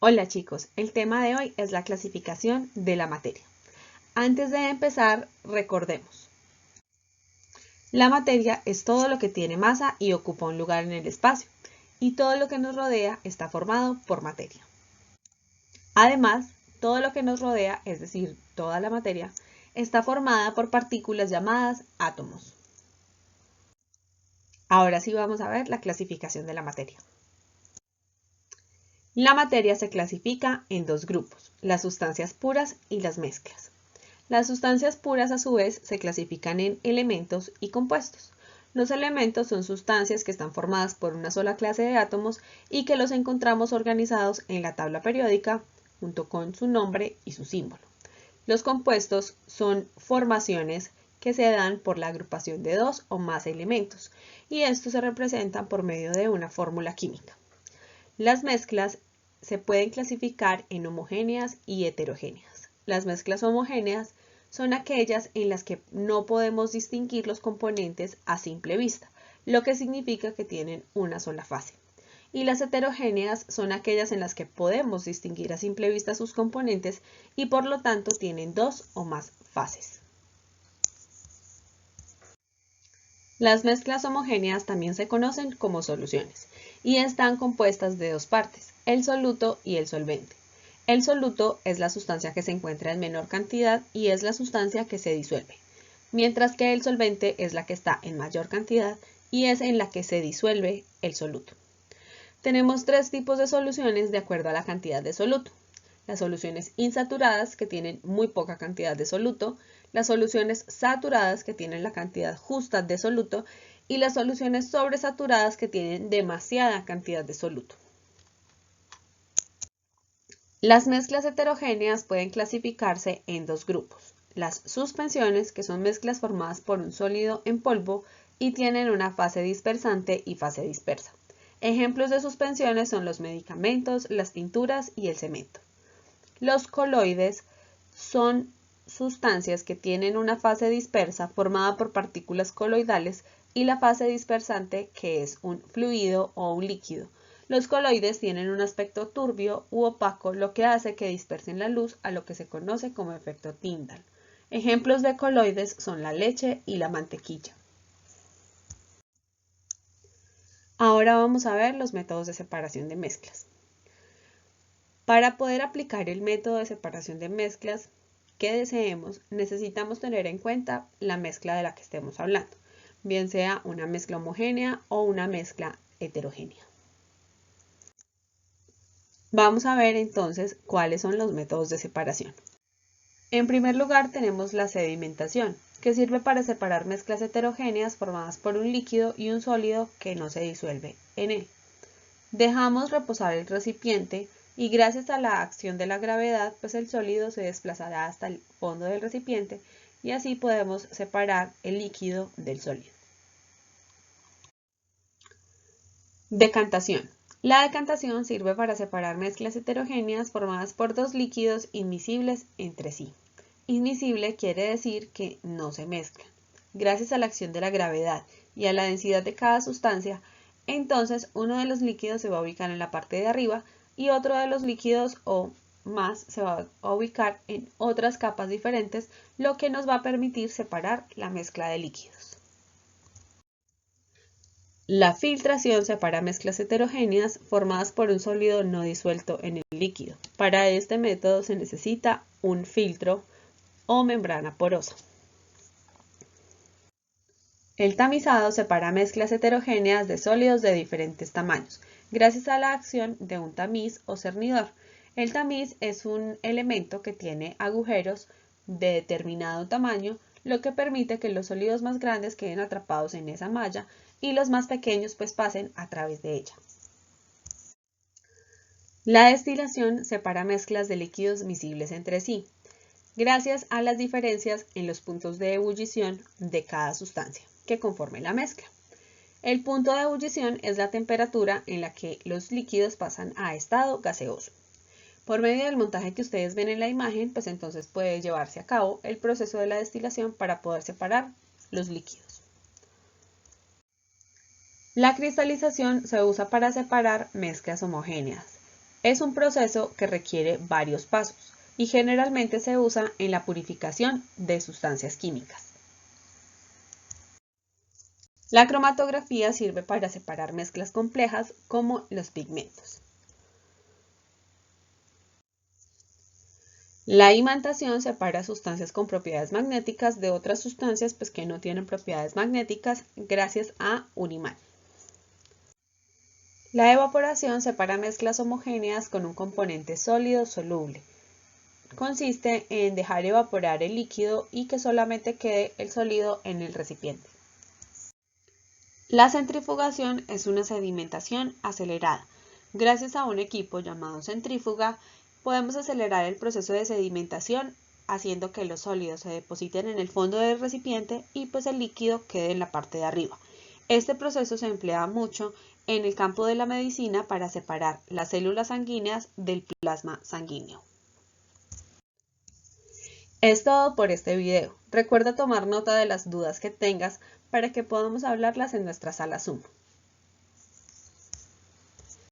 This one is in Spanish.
Hola chicos, el tema de hoy es la clasificación de la materia. Antes de empezar, recordemos. La materia es todo lo que tiene masa y ocupa un lugar en el espacio, y todo lo que nos rodea está formado por materia. Además, todo lo que nos rodea, es decir, toda la materia, está formada por partículas llamadas átomos. Ahora sí vamos a ver la clasificación de la materia. La materia se clasifica en dos grupos, las sustancias puras y las mezclas. Las sustancias puras a su vez se clasifican en elementos y compuestos. Los elementos son sustancias que están formadas por una sola clase de átomos y que los encontramos organizados en la tabla periódica junto con su nombre y su símbolo. Los compuestos son formaciones que se dan por la agrupación de dos o más elementos y estos se representan por medio de una fórmula química. Las mezclas se pueden clasificar en homogéneas y heterogéneas. Las mezclas homogéneas son aquellas en las que no podemos distinguir los componentes a simple vista, lo que significa que tienen una sola fase. Y las heterogéneas son aquellas en las que podemos distinguir a simple vista sus componentes y por lo tanto tienen dos o más fases. Las mezclas homogéneas también se conocen como soluciones y están compuestas de dos partes, el soluto y el solvente. El soluto es la sustancia que se encuentra en menor cantidad y es la sustancia que se disuelve, mientras que el solvente es la que está en mayor cantidad y es en la que se disuelve el soluto. Tenemos tres tipos de soluciones de acuerdo a la cantidad de soluto. Las soluciones insaturadas, que tienen muy poca cantidad de soluto, las soluciones saturadas, que tienen la cantidad justa de soluto, y las soluciones sobresaturadas, que tienen demasiada cantidad de soluto. Las mezclas heterogéneas pueden clasificarse en dos grupos. Las suspensiones, que son mezclas formadas por un sólido en polvo y tienen una fase dispersante y fase dispersa. Ejemplos de suspensiones son los medicamentos, las pinturas y el cemento. Los coloides son sustancias que tienen una fase dispersa formada por partículas coloidales y la fase dispersante que es un fluido o un líquido. Los coloides tienen un aspecto turbio u opaco, lo que hace que dispersen la luz a lo que se conoce como efecto Tyndall. Ejemplos de coloides son la leche y la mantequilla. Ahora vamos a ver los métodos de separación de mezclas. Para poder aplicar el método de separación de mezclas que deseemos, necesitamos tener en cuenta la mezcla de la que estemos hablando, bien sea una mezcla homogénea o una mezcla heterogénea. Vamos a ver entonces cuáles son los métodos de separación. En primer lugar tenemos la sedimentación, que sirve para separar mezclas heterogéneas formadas por un líquido y un sólido que no se disuelve en él. Dejamos reposar el recipiente y gracias a la acción de la gravedad, pues el sólido se desplazará hasta el fondo del recipiente y así podemos separar el líquido del sólido. Decantación. La decantación sirve para separar mezclas heterogéneas formadas por dos líquidos inmiscibles entre sí. Inmiscible quiere decir que no se mezclan. Gracias a la acción de la gravedad y a la densidad de cada sustancia, entonces uno de los líquidos se va a ubicar en la parte de arriba y otro de los líquidos o más se va a ubicar en otras capas diferentes, lo que nos va a permitir separar la mezcla de líquidos. La filtración separa mezclas heterogéneas formadas por un sólido no disuelto en el líquido. Para este método se necesita un filtro o membrana porosa. El tamizado separa mezclas heterogéneas de sólidos de diferentes tamaños, gracias a la acción de un tamiz o cernidor. El tamiz es un elemento que tiene agujeros de determinado tamaño, lo que permite que los sólidos más grandes queden atrapados en esa malla y los más pequeños pues pasen a través de ella. La destilación separa mezclas de líquidos miscibles entre sí, gracias a las diferencias en los puntos de ebullición de cada sustancia que conforme la mezcla. El punto de ebullición es la temperatura en la que los líquidos pasan a estado gaseoso. Por medio del montaje que ustedes ven en la imagen, pues entonces puede llevarse a cabo el proceso de la destilación para poder separar los líquidos. La cristalización se usa para separar mezclas homogéneas. Es un proceso que requiere varios pasos y generalmente se usa en la purificación de sustancias químicas. La cromatografía sirve para separar mezclas complejas como los pigmentos. La imantación separa sustancias con propiedades magnéticas de otras sustancias que no tienen propiedades magnéticas gracias a un imán. La evaporación separa mezclas homogéneas con un componente sólido soluble. Consiste en dejar evaporar el líquido y que solamente quede el sólido en el recipiente. La centrifugación es una sedimentación acelerada. Gracias a un equipo llamado centrífuga, podemos acelerar el proceso de sedimentación haciendo que los sólidos se depositen en el fondo del recipiente y el líquido quede en la parte de arriba. Este proceso se emplea mucho en el campo de la medicina para separar las células sanguíneas del plasma sanguíneo. Es todo por este video. Recuerda tomar nota de las dudas que tengas para que podamos hablarlas en nuestra sala Zoom.